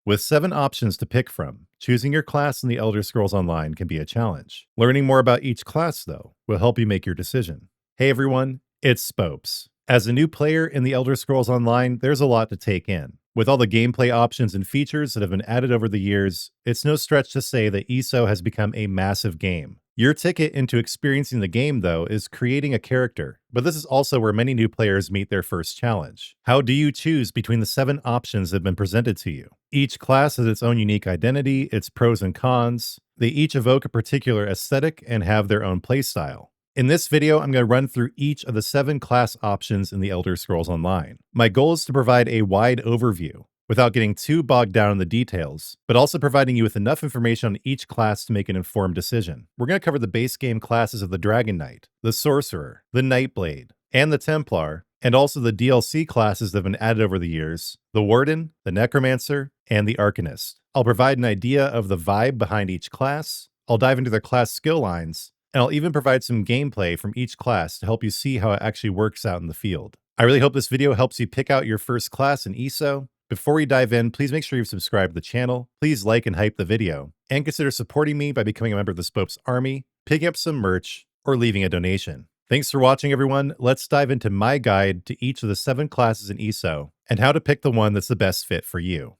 With 7 options to pick from, choosing your class in the Elder Scrolls Online can be a challenge. Learning more about each class, though, will help you make your decision. Hey everyone, it's Spopes. As a new player in the Elder Scrolls Online, there's a lot to take in. With all the gameplay options and features that have been added over the years, it's no stretch to say that ESO has become a massive game. Your ticket into experiencing the game, though, is creating a character, but this is also where many new players meet their first challenge. How do you choose between the 7 options that have been presented to you? Each class has its own unique identity, its pros and cons. They each evoke a particular aesthetic and have their own playstyle. In this video, I'm going to run through each of the 7 class options in the Elder Scrolls Online. My goal is to provide a wide overview, without getting too bogged down in the details, but also providing you with enough information on each class to make an informed decision. We're going to cover the base game classes of the Dragonknight, the Sorcerer, the Nightblade, and the Templar, and also the DLC classes that have been added over the years, the Warden, the Necromancer, and the Arcanist. I'll provide an idea of the vibe behind each class, I'll dive into their class skill lines, and I'll even provide some gameplay from each class to help you see how it actually works out in the field. I really hope this video helps you pick out your first class in ESO. Before we dive in, please make sure you've subscribed to the channel, please like and hype the video, and consider supporting me by becoming a member of the Spopes Army, picking up some merch, or leaving a donation. Thanks for watching, everyone. Let's dive into my guide to each of the 7 classes in ESO, and how to pick the one that's the best fit for you.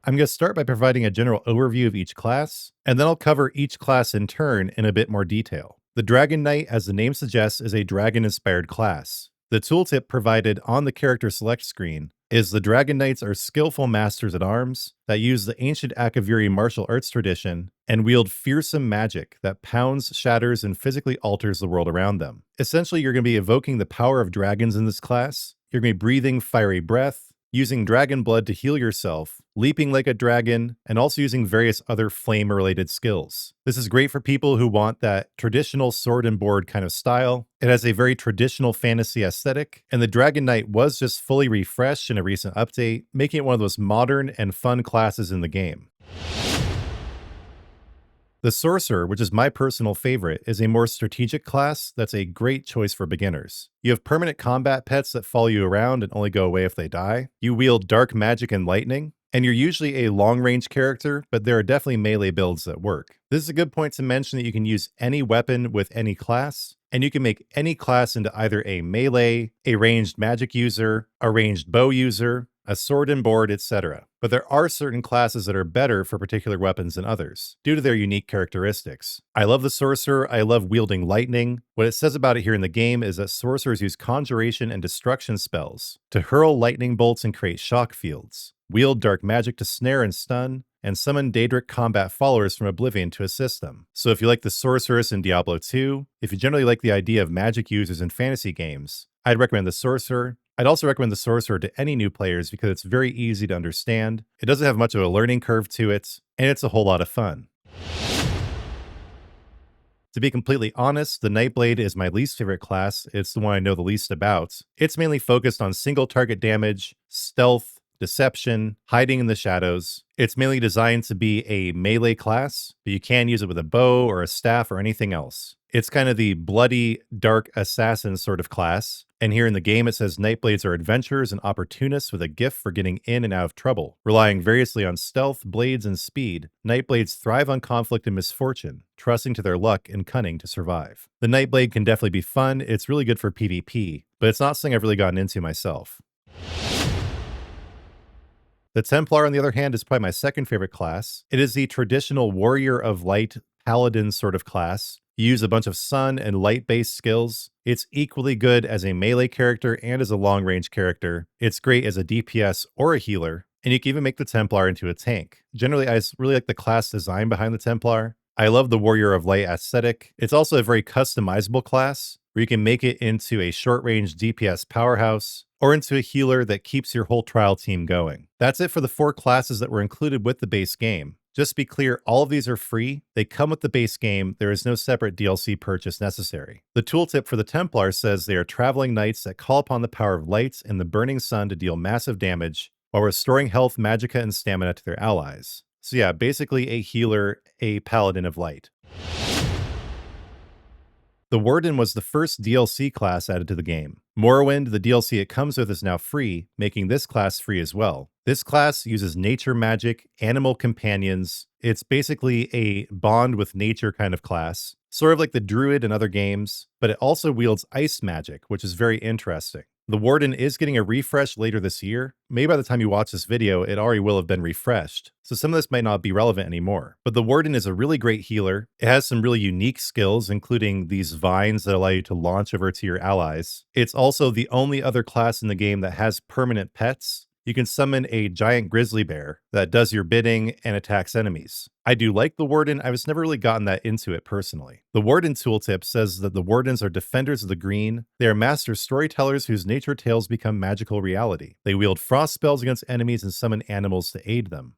I'm going to start by providing a general overview of each class, and then I'll cover each class in turn in a bit more detail. The Dragonknight, as the name suggests, is a dragon-inspired class. The tooltip provided on the character select screen is the Dragonknights are skillful masters at arms that use the ancient Akaviri martial arts tradition and wield fearsome magic that pounds, shatters, and physically alters the world around them. Essentially, you're going to be evoking the power of dragons in this class. You're going to be breathing fiery breath, using dragon blood to heal yourself, leaping like a dragon, and also using various other flame-related skills. This is great for people who want that traditional sword and board kind of style. It has a very traditional fantasy aesthetic, and the Dragonknight was just fully refreshed in a recent update, making it one of the most modern and fun classes in the game. The Sorcerer, which is my personal favorite, is a more strategic class that's a great choice for beginners. You have permanent combat pets that follow you around and only go away if they die. You wield dark magic and lightning, and you're usually a long-range character, but there are definitely melee builds that work. This is a good point to mention that you can use any weapon with any class, and you can make any class into either a melee, a ranged magic user, a ranged bow user, a sword and board, etc. But there are certain classes that are better for particular weapons than others, due to their unique characteristics. I love the Sorcerer, I love wielding lightning. What it says about it here in the game is that Sorcerers use conjuration and destruction spells to hurl lightning bolts and create shock fields, wield dark magic to snare and stun, and summon Daedric combat followers from Oblivion to assist them. So if you like the Sorceress in Diablo 2, if you generally like the idea of magic users in fantasy games, I'd recommend the Sorcerer. I'd also recommend the Sorcerer to any new players because it's very easy to understand, it doesn't have much of a learning curve to it, and it's a whole lot of fun. To be completely honest, the Nightblade is my least favorite class. It's the one I know the least about. It's mainly focused on single target damage, stealth, deception, hiding in the shadows. It's mainly designed to be a melee class, but you can use it with a bow or a staff or anything else. It's kind of the bloody, dark assassin sort of class. And here in the game, it says Nightblades are adventurers and opportunists with a gift for getting in and out of trouble. Relying variously on stealth, blades, and speed, Nightblades thrive on conflict and misfortune, trusting to their luck and cunning to survive. The Nightblade can definitely be fun. It's really good for PvP, but it's not something I've really gotten into myself. The Templar, on the other hand, is probably my second favorite class. It is the traditional Warrior of Light Paladin sort of class. You use a bunch of sun and light-based skills. It's equally good as a melee character and as a long-range character. It's great as a DPS or a healer, and you can even make the Templar into a tank. Generally, I just really like the class design behind the Templar. I love the Warrior of Light aesthetic. It's also a very customizable class, where you can make it into a short-range DPS powerhouse, or into a healer that keeps your whole trial team going. That's it for the 4 classes that were included with the base game. Just to be clear, all of these are free. They come with the base game. There is no separate DLC purchase necessary. The tooltip for the Templar says they are traveling knights that call upon the power of light and the burning sun to deal massive damage while restoring health, magicka, and stamina to their allies. So yeah, basically a healer, a paladin of light. The Warden was the first DLC class added to the game. Morrowind, the DLC it comes with, is now free, making this class free as well. This class uses nature magic, animal companions. It's basically a bond with nature kind of class, sort of like the druid in other games, but it also wields ice magic, which is very interesting. The Warden is getting a refresh later this year. Maybe by the time you watch this video, it already will have been refreshed, so some of this might not be relevant anymore. But the Warden is a really great healer. It has some really unique skills, including these vines that allow you to launch over to your allies. It's also the only other class in the game that has permanent pets. You can summon a giant grizzly bear that does your bidding and attacks enemies. I do like the Warden. I was never really gotten that into it personally. The Warden tooltip says that the Wardens are defenders of the green. They are master storytellers whose nature tales become magical reality. They wield frost spells against enemies and summon animals to aid them.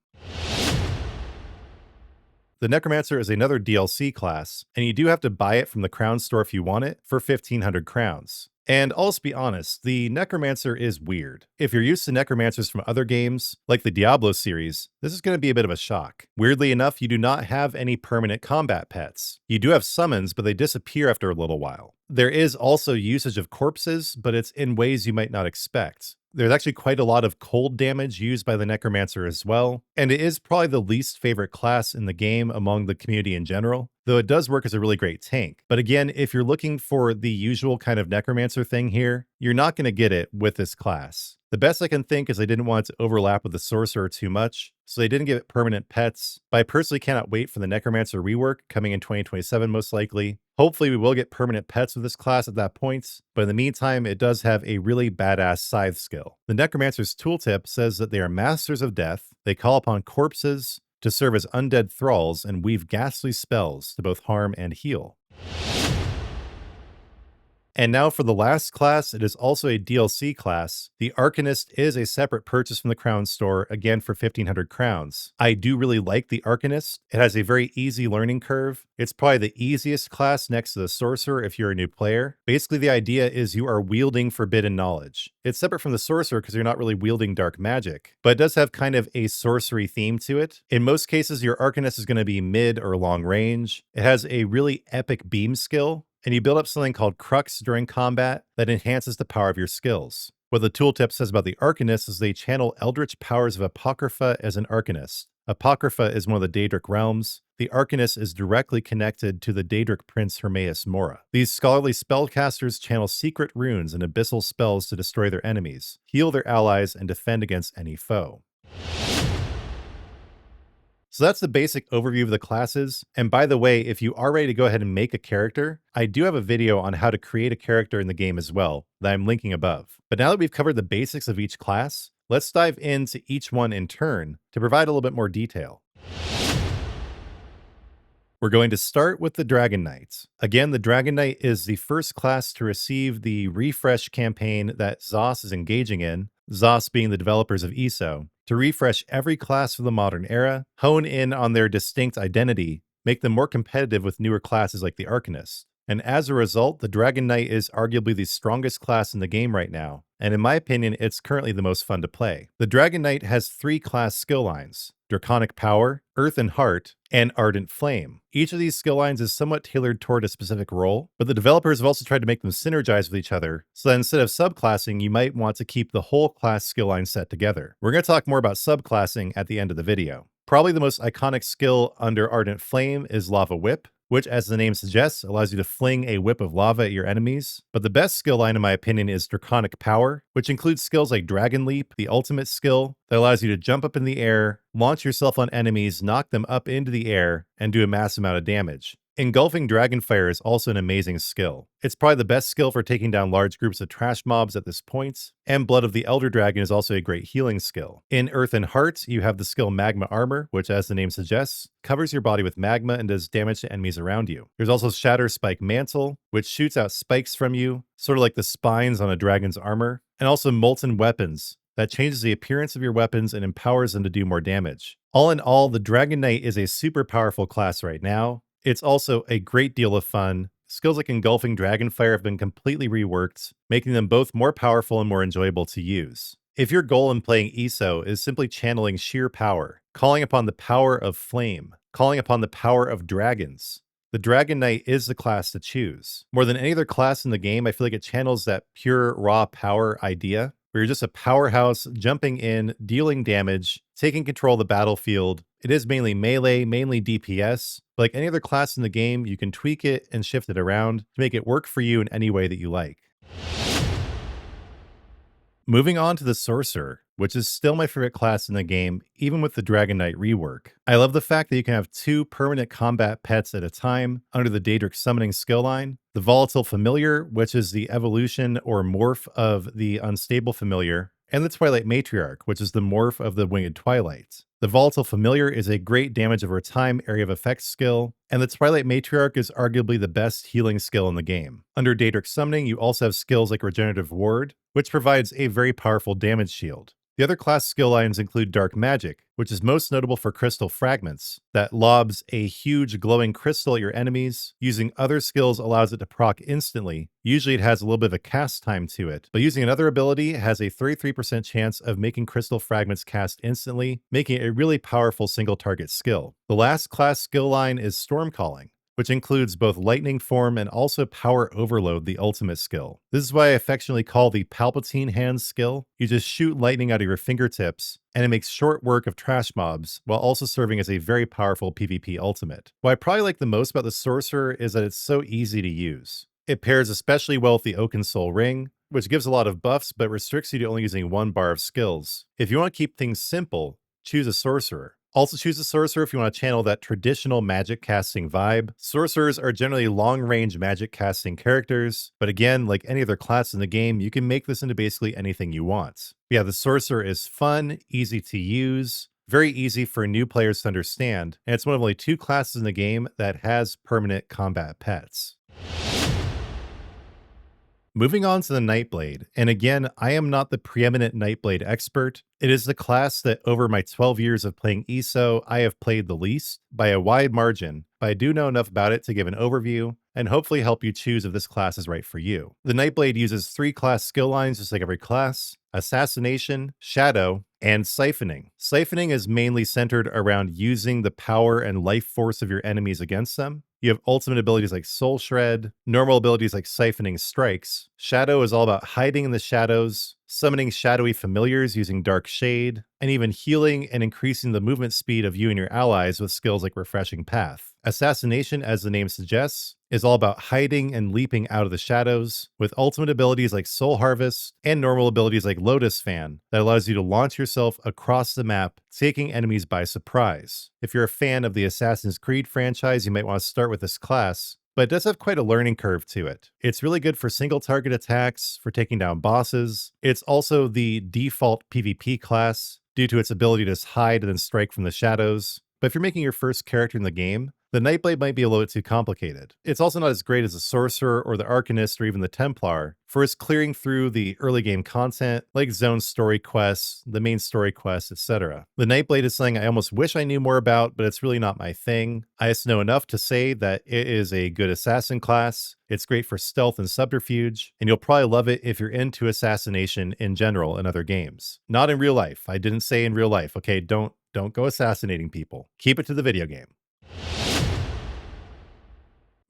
The Necromancer is another DLC class, and you do have to buy it from the Crown store if you want it for 1,500 crowns. And I'll just be honest, the Necromancer is weird. If you're used to Necromancers from other games, like the Diablo series, this is going to be a bit of a shock. Weirdly enough, you do not have any permanent combat pets. You do have summons, but they disappear after a little while. There is also usage of corpses, but it's in ways you might not expect. There's actually quite a lot of cold damage used by the Necromancer as well, and it is probably the least favorite class in the game among the community in general, though it does work as a really great tank. But again, if you're looking for the usual kind of Necromancer thing here, you're not going to get it with this class. The best I can think is I didn't want it to overlap with the Sorcerer too much, so they didn't give it permanent pets, but I personally cannot wait for the Necromancer rework coming in 2027 most likely. Hopefully we will get permanent pets with this class at that point, but in the meantime, it does have a really badass scythe skill. The Necromancer's tooltip says that they are masters of death, they call upon corpses to serve as undead thralls and weave ghastly spells to both harm and heal. And now for the last class, it is also a DLC class. The Arcanist is a separate purchase from the Crown store, again for 1,500 crowns. I do really like the Arcanist. It has a very easy learning curve. It's probably the easiest class next to the Sorcerer if you're a new player. Basically, the idea is you are wielding forbidden knowledge. It's separate from the Sorcerer because you're not really wielding dark magic, but it does have kind of a sorcery theme to it. In most cases, your Arcanist is going to be mid or long range. It has a really epic beam skill, and you build up something called Crux during combat that enhances the power of your skills. What the tooltip says about the Arcanist is they channel eldritch powers of Apocrypha as an Arcanist. Apocrypha is one of the Daedric realms. The Arcanist is directly connected to the Daedric prince Hermaeus Mora. These scholarly spellcasters channel secret runes and abyssal spells to destroy their enemies, heal their allies, and defend against any foe. So that's the basic overview of the classes. And by the way, if you are ready to go ahead and make a character, I do have a video on how to create a character in the game as well that I'm linking above. But now that we've covered the basics of each class, let's dive into each one in turn to provide a little bit more detail. We're going to start with the Dragonknight. Again, the Dragonknight is the first class to receive the refresh campaign that ZOS is engaging in, ZOS being the developers of ESO, to refresh every class for the modern era, hone in on their distinct identity, make them more competitive with newer classes like the Arcanist. And as a result, the Dragonknight is arguably the strongest class in the game right now, and in my opinion, it's currently the most fun to play. The Dragonknight has 3 class skill lines: Draconic Power, Earth and Heart, and Ardent Flame. Each of these skill lines is somewhat tailored toward a specific role, but the developers have also tried to make them synergize with each other, so that instead of subclassing, you might want to keep the whole class skill line set together. We're going to talk more about subclassing at the end of the video. Probably the most iconic skill under Ardent Flame is Lava Whip, which, as the name suggests, allows you to fling a whip of lava at your enemies. But the best skill line, in my opinion, is Draconic Power, which includes skills like Dragon Leap, the ultimate skill that allows you to jump up in the air, launch yourself on enemies, knock them up into the air, and do a massive amount of damage. Engulfing Dragonfire is also an amazing skill. It's probably the best skill for taking down large groups of trash mobs at this point, and Blood of the Elder Dragon is also a great healing skill. In Earth and Heart, you have the skill Magma Armor, which, as the name suggests, covers your body with magma and does damage to enemies around you. There's also Shatter Spike Mantle, which shoots out spikes from you, sort of like the spines on a dragon's armor, and also Molten Weapons, that changes the appearance of your weapons and empowers them to do more damage. All in all, the Dragonknight is a super powerful class right now. It's also a great deal of fun. Skills like Engulfing Dragonfire have been completely reworked, making them both more powerful and more enjoyable to use. If your goal in playing ESO is simply channeling sheer power, calling upon the power of flame, calling upon the power of dragons, the Dragonknight is the class to choose. More than any other class in the game, I feel like it channels that pure raw power idea, where you're just a powerhouse jumping in, dealing damage, taking control of the battlefield. It is mainly melee, mainly DPS. But like any other class in the game, you can tweak it and shift it around to make it work for you in any way that you like. Moving on to the Sorcerer, which is still my favorite class in the game, even with the Dragonknight rework. I love the fact that you can have 2 permanent combat pets at a time under the Daedric Summoning skill line. The Volatile Familiar, which is the evolution or morph of the Unstable Familiar, and the Twilight Matriarch, which is the morph of the Winged Twilight. The Volatile Familiar is a great damage over time area of effect skill, and the Twilight Matriarch is arguably the best healing skill in the game. Under Daedric Summoning, you also have skills like Regenerative Ward, which provides a very powerful damage shield. The other class skill lines include Dark Magic, which is most notable for crystal fragments, that lobs a huge glowing crystal at your enemies. Using other skills allows it to proc instantly. Usually it has a little bit of a cast time to it, but using another ability has a 33% chance of making crystal fragments cast instantly, making it a really powerful single target skill. The last class skill line is Storm Calling, which includes both Lightning Form and also Power Overload, the ultimate skill. This is why I affectionately call the Palpatine Hands skill. You just shoot lightning out of your fingertips, and it makes short work of trash mobs, while also serving as a very powerful PvP ultimate. What I probably like the most about the Sorcerer is that it's so easy to use. It pairs especially well with the Oaken Soul Ring, which gives a lot of buffs but restricts you to only using 1 bar of skills. If you want to keep things simple, choose a Sorcerer. Also choose a Sorcerer if you want to channel that traditional magic casting vibe. Sorcerers are generally long-range magic casting characters, but again, like any other class in the game, you can make this into basically anything you want. Yeah, the Sorcerer is fun, easy to use, very easy for new players to understand, and it's one of only 2 classes in the game that has permanent combat pets. Moving on to the Nightblade, and again, I am not the preeminent Nightblade expert. It is the class that over my 12 years of playing ESO, I have played the least, by a wide margin, but I do know enough about it to give an overview, and hopefully help you choose if this class is right for you. The Nightblade uses 3 class skill lines just like every class: Assassination, Shadow, and Siphoning. Siphoning is mainly centered around using the power and life force of your enemies against them. You have ultimate abilities like Soul Shred, normal abilities like Siphoning Strikes. Shadow is all about hiding in the shadows, summoning shadowy familiars using Dark Shade, and even healing and increasing the movement speed of you and your allies with skills like Refreshing Path. Assassination, as the name suggests, is all about hiding and leaping out of the shadows, with ultimate abilities like Soul Harvest and normal abilities like Lotus Fan that allows you to launch yourself across the map, taking enemies by surprise. If you're a fan of the Assassin's Creed franchise, you might want to start with this class, but it does have quite a learning curve to it. It's really good for single target attacks, for taking down bosses. It's also the default PvP class due to its ability to hide and then strike from the shadows. But if you're making your first character in the game, the Nightblade might be a little bit too complicated. It's also not as great as the Sorcerer or the Arcanist or even the Templar for its clearing through the early game content like zone story quests, the main story quests, etc. The Nightblade is something I almost wish I knew more about, but it's really not my thing. I just know enough to say that it is a good assassin class. It's great for stealth and subterfuge, and you'll probably love it if you're into assassination in general in other games. Not in real life. I didn't say in real life. Okay, don't go assassinating people. Keep it to the video game.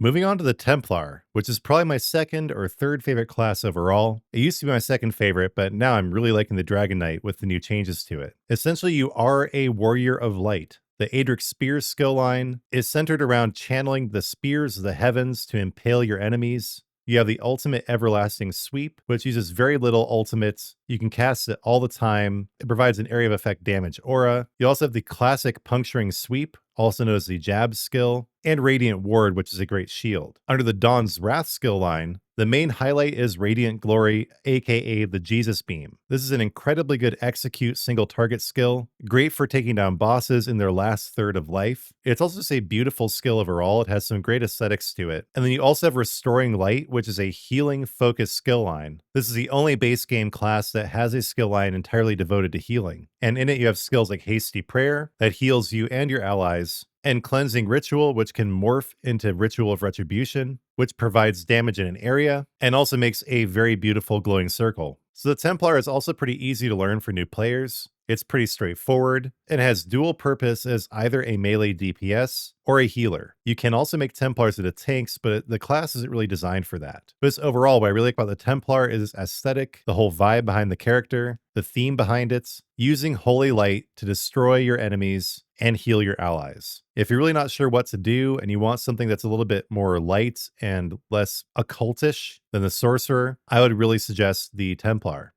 Moving on to the Templar, which is probably my second or third favorite class overall. It used to be my second favorite, but now I'm really liking the Dragonknight with the new changes to it. Essentially, you are a warrior of light. The Adric Spears skill line is centered around channeling the spears of the heavens to impale your enemies. You have the ultimate Everlasting Sweep, which uses very little ultimates. You can cast it all the time. It provides an area of effect damage aura. You also have the classic Puncturing Sweep, also known as the Jab skill, and Radiant Ward, which is a great shield. Under the Dawn's Wrath skill line, the main highlight is Radiant Glory, aka the Jesus Beam. This is an incredibly good execute single target skill, great for taking down bosses in their last third of life. It's also just a beautiful skill overall. It has some great aesthetics to it. And then you also have Restoring Light, which is a healing focused skill line. This is the only base game class that has a skill line entirely devoted to healing. And in it you have skills like Hasty Prayer that heals you and your allies, and Cleansing Ritual, which can morph into Ritual of Retribution, which provides damage in an area and also makes a very beautiful glowing circle. So the Templar is also pretty easy to learn for new players. It's pretty straightforward and has dual purpose as either a melee DPS or a healer. You can also make Templars into tanks, but the class isn't really designed for that. But overall, what I really like about the Templar is aesthetic, the whole vibe behind the character, the theme behind it, using Holy Light to destroy your enemies and heal your allies. If you're really not sure what to do and you want something that's a little bit more light and less occultish than the Sorcerer, I would really suggest the Templar.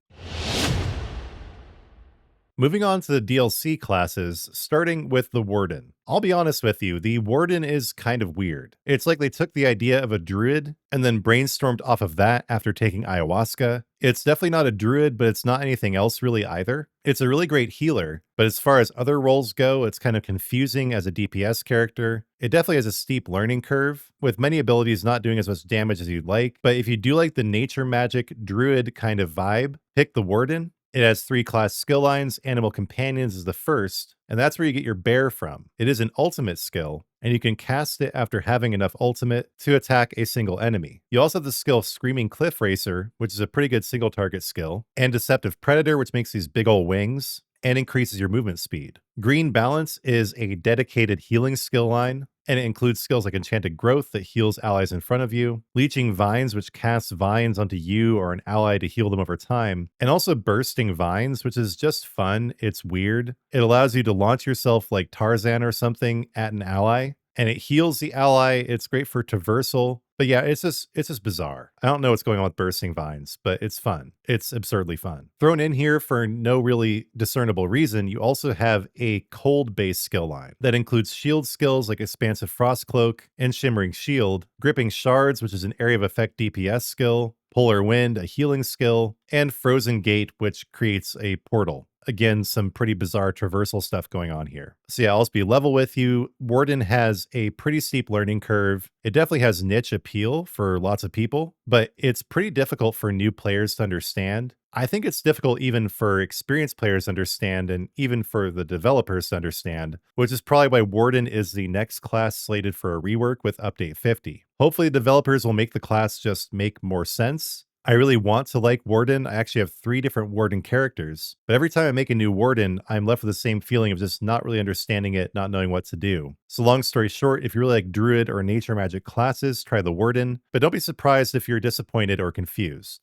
Moving on to the DLC classes, starting with the Warden. I'll be honest with you, the Warden is kind of weird. It's like they took the idea of a druid and then brainstormed off of that after taking ayahuasca. It's definitely not a druid, but it's not anything else really either. It's a really great healer, but as far as other roles go, it's kind of confusing as a DPS character. It definitely has a steep learning curve, with many abilities not doing as much damage as you'd like, but if you do like the nature magic druid kind of vibe, pick the Warden. It has 3 class skill lines. Animal Companions is the first, and that's where you get your bear from. It is an ultimate skill, and you can cast it after having enough ultimate to attack a single enemy. You also have the skill Screaming Cliff Racer, which is a pretty good single target skill, and Deceptive Predator, which makes these big ol' wings and increases your movement speed. Green Balance is a dedicated healing skill line, and it includes skills like Enchanted Growth that heals allies in front of you, Leeching Vines, which casts vines onto you or an ally to heal them over time, and also Bursting Vines, which is just fun. It's weird. It allows you to launch yourself like Tarzan or something at an ally, and it heals the ally. It's great for traversal. But yeah, it's just bizarre. I don't know what's going on with Bursting Vines, but it's fun. It's absurdly fun. Thrown in here for no really discernible reason, you also have a cold-based skill line that includes shield skills like Expansive Frost Cloak and Shimmering Shield, Gripping Shards, which is an area of effect DPS skill, Polar Wind, a healing skill, and Frozen Gate, which creates a portal. Again, some pretty bizarre traversal stuff going on here. So yeah, I'll just be level with you. Warden has a pretty steep learning curve. It definitely has niche appeal for lots of people, but it's pretty difficult for new players to understand. I think it's difficult even for experienced players to understand and even for the developers to understand, which is probably why Warden is the next class slated for a rework with Update 50. Hopefully developers will make the class just make more sense. I really want to like Warden. I actually have 3 different Warden characters, but every time I make a new Warden, I'm left with the same feeling of just not really understanding it, not knowing what to do. So long story short, if you really like Druid or Nature Magic classes, try the Warden, but don't be surprised if you're disappointed or confused.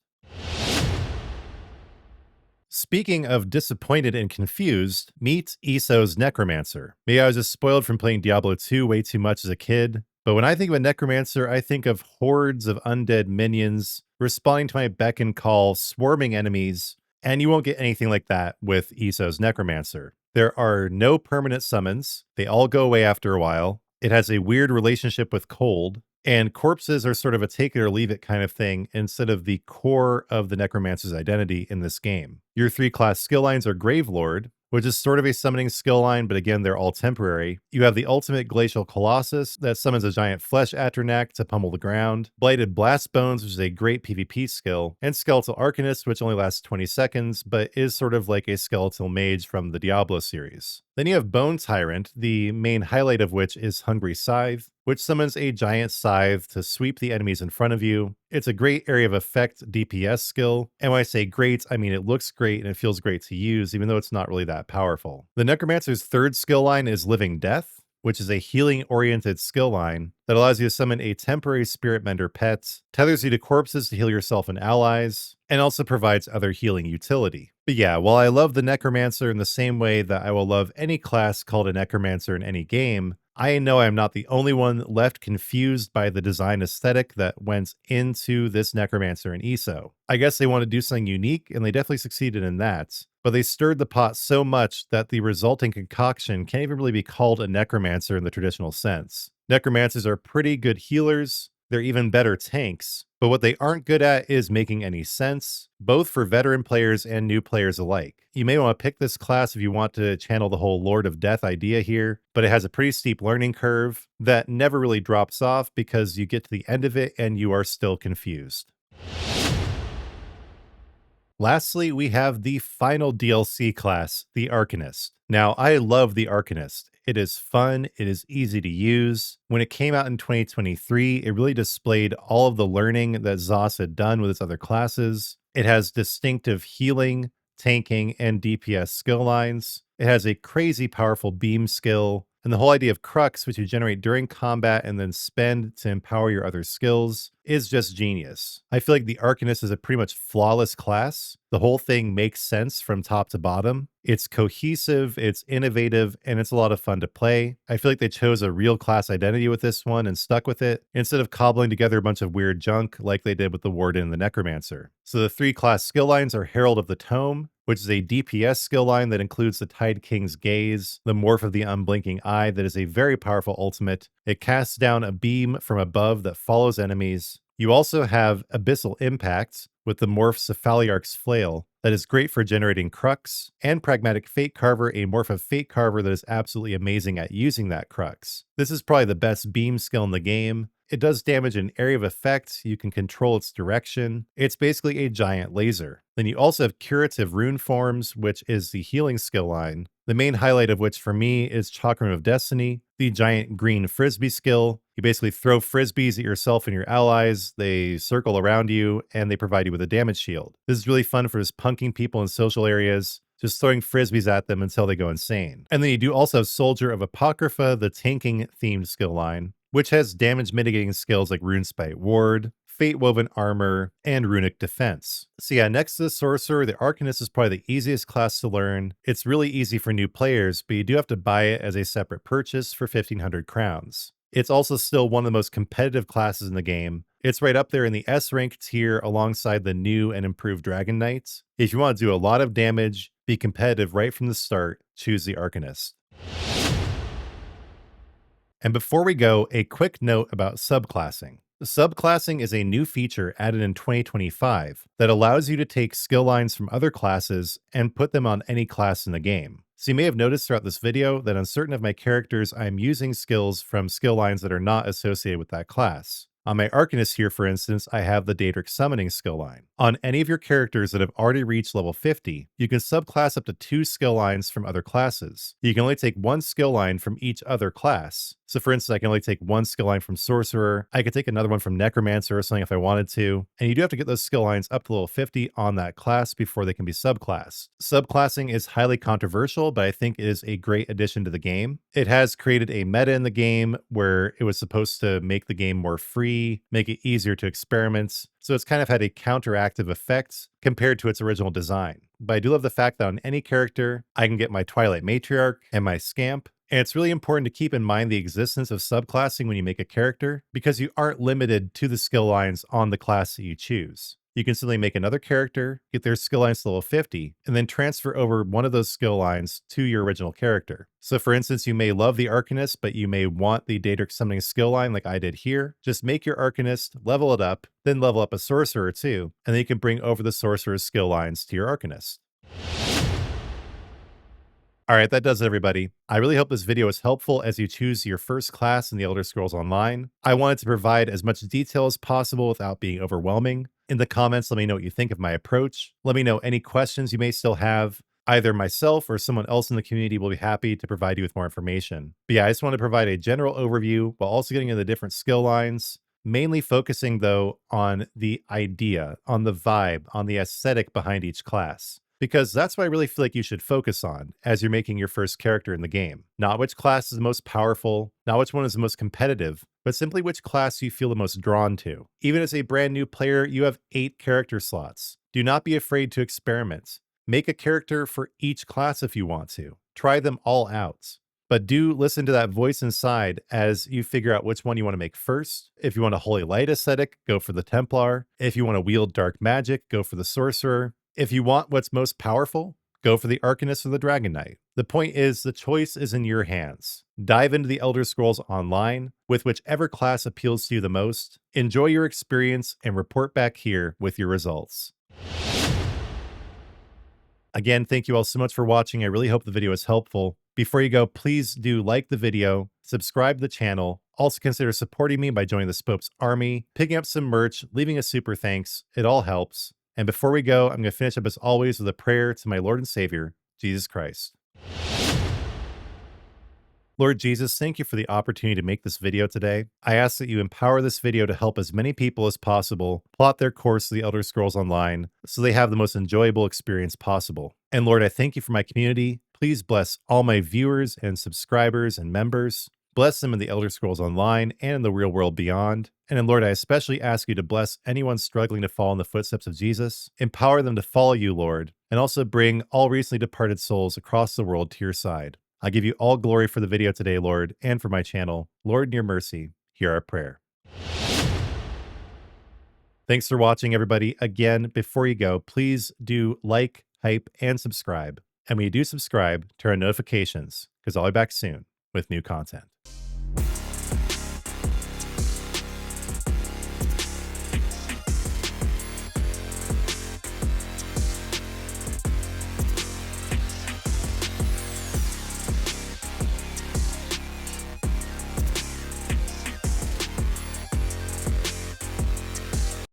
Speaking of disappointed and confused, meet ESO's Necromancer. Maybe I was just spoiled from playing Diablo 2 way too much as a kid, but when I think of a Necromancer, I think of hordes of undead minions responding to my beck and call, swarming enemies, and you won't get anything like that with ESO's Necromancer. There are no permanent summons. They all go away after a while. It has a weird relationship with cold, and corpses are sort of a take it or leave it kind of thing instead of the core of the Necromancer's identity in this game. Your 3 class skill lines are Gravelord, which is sort of a summoning skill line, but again, they're all temporary. You have the ultimate Glacial Colossus that summons a giant flesh Atronach to pummel the ground, Blighted Blast Bones, which is a great PvP skill, and Skeletal Arcanist, which only lasts 20 seconds, but is sort of like a skeletal mage from the Diablo series. Then you have Bone Tyrant, the main highlight of which is Hungry Scythe, which summons a giant scythe to sweep the enemies in front of you. It's a great area of effect DPS skill, and when I say great, I mean it looks great and it feels great to use, even though it's not really that powerful. The Necromancer's 3rd skill line is Living Death, which is a healing-oriented skill line that allows you to summon a temporary Spirit Mender pet, tethers you to corpses to heal yourself and allies, and also provides other healing utility. But yeah, while I love the Necromancer in the same way that I will love any class called a Necromancer in any game, I know I'm not the only one left confused by the design aesthetic that went into this Necromancer in ESO. I guess they want to do something unique, and they definitely succeeded in that, but they stirred the pot so much that the resulting concoction can't even really be called a Necromancer in the traditional sense. Necromancers are pretty good healers, they're even better tanks, but what they aren't good at is making any sense, both for veteran players and new players alike. You may want to pick this class if you want to channel the whole Lord of Death idea here, but it has a pretty steep learning curve that never really drops off because you get to the end of it and you are still confused. Lastly, we have the final DLC class, the Arcanist. Now, I love the Arcanist. It is fun, it is easy to use. When it came out in 2023, it really displayed all of the learning that ZOS had done with its other classes. It has distinctive healing, tanking, and DPS skill lines. It has a crazy powerful beam skill, and the whole idea of Crux, which you generate during combat and then spend to empower your other skills, is just genius. I feel like the Arcanist is a pretty much flawless class. The whole thing makes sense from top to bottom. It's cohesive, it's innovative, and it's a lot of fun to play. I feel like they chose a real class identity with this one and stuck with it, instead of cobbling together a bunch of weird junk like they did with the Warden and the Necromancer. So the 3 class skill lines are Herald of the Tome, which is a DPS skill line that includes the Tide King's Gaze, the Morph of the Unblinking Eye that is a very powerful ultimate. It casts down a beam from above that follows enemies. You also have Abyssal Impact with the Morph Cephaliarch's Flail that is great for generating Crux, and Pragmatic Fate Carver, a Morph of Fate Carver that is absolutely amazing at using that Crux. This is probably the best beam skill in the game. It does damage in area of effect, you can control its direction. It's basically a giant laser. Then you also have Curative Rune Forms, which is the healing skill line. The main highlight of which for me is Chakram of Destiny, the giant green frisbee skill. You basically throw frisbees at yourself and your allies, they circle around you, and they provide you with a damage shield. This is really fun for just punking people in social areas, just throwing frisbees at them until they go insane. And then you do also have Soldier of Apocrypha, the tanking themed skill line, which has damage mitigating skills like Runespite Ward, Fate Woven Armor, and Runic Defense. So yeah, next to the Sorcerer, the Arcanist is probably the easiest class to learn. It's really easy for new players, but you do have to buy it as a separate purchase for 1,500 crowns. It's also still one of the most competitive classes in the game. It's right up there in the S rank tier alongside the new and improved Dragonknight. If you want to do a lot of damage, be competitive right from the start, choose the Arcanist. And before we go, a quick note about subclassing. Subclassing is a new feature added in 2025 that allows you to take skill lines from other classes and put them on any class in the game. So you may have noticed throughout this video that on certain of my characters, I'm using skills from skill lines that are not associated with that class. On my Arcanist here, for instance, I have the Daedric Summoning skill line. On any of your characters that have already reached level 50, you can subclass up to 2 skill lines from other classes. You can only take 1 skill line from each other class. So for instance, I can only take 1 skill line from Sorcerer, I could take another one from Necromancer or something if I wanted to, and you do have to get those skill lines up to level 50 on that class before they can be subclassed. Subclassing is highly controversial, but I think it is a great addition to the game. It has created a meta in the game where it was supposed to make the game more free, make it easier to experiment, so it's kind of had a counteractive effect compared to its original design. But I do love the fact that on any character, I can get my Twilight Matriarch and my Scamp. And it's really important to keep in mind the existence of subclassing when you make a character, because you aren't limited to the skill lines on the class that you choose. You can simply make another character, get their skill lines to level 50, and then transfer over one of those skill lines to your original character. So for instance, you may love the Arcanist, but you may want the Daedric Summoning skill line like I did here. Just make your Arcanist, level it up, then level up a Sorcerer too, and then you can bring over the Sorcerer's skill lines to your Arcanist. All right, that does it, everybody. I really hope this video is helpful as you choose your first class in the Elder Scrolls Online. I wanted to provide as much detail as possible without being overwhelming. In the comments, let me know what you think of my approach. Let me know any questions you may still have. Either myself or someone else in the community will be happy to provide you with more information. But yeah, I just want to provide a general overview while also getting into the different skill lines, mainly focusing though on the idea, on the vibe, on the aesthetic behind each class. Because that's what I really feel like you should focus on as you're making your first character in the game. Not which class is the most powerful, not which one is the most competitive, but simply which class you feel the most drawn to. Even as a brand new player, you have 8 character slots. Do not be afraid to experiment. Make a character for each class if you want to. Try them all out. But do listen to that voice inside as you figure out which one you want to make first. If you want a Holy Light aesthetic, go for the Templar. If you want to wield dark magic, go for the Sorcerer. If you want what's most powerful, go for the Arcanist or the Dragonknight. The point is, the choice is in your hands. Dive into the Elder Scrolls Online with whichever class appeals to you the most. Enjoy your experience and report back here with your results. Again, thank you all so much for watching. I really hope the video is helpful. Before you go, please do like the video, subscribe to the channel. Also consider supporting me by joining the Spopes Army, picking up some merch, leaving a super thanks. It all helps. And before we go, I'm going to finish up as always with a prayer to my Lord and Savior, Jesus Christ. Lord Jesus, thank you for the opportunity to make this video today. I ask that you empower this video to help as many people as possible plot their course to the Elder Scrolls Online so they have the most enjoyable experience possible. And Lord, I thank you for my community. Please bless all my viewers and subscribers and members. Bless them in the Elder Scrolls Online and in the real world beyond. And then, Lord, I especially ask you to bless anyone struggling to follow in the footsteps of Jesus. Empower them to follow you, Lord, and also bring all recently departed souls across the world to your side. I give you all glory for the video today, Lord, and for my channel. Lord, in your mercy, hear our prayer. Thanks for watching, everybody. Again, before you go, please do like, hype, and subscribe. And when you do subscribe, turn on notifications, because I'll be back soon with new content.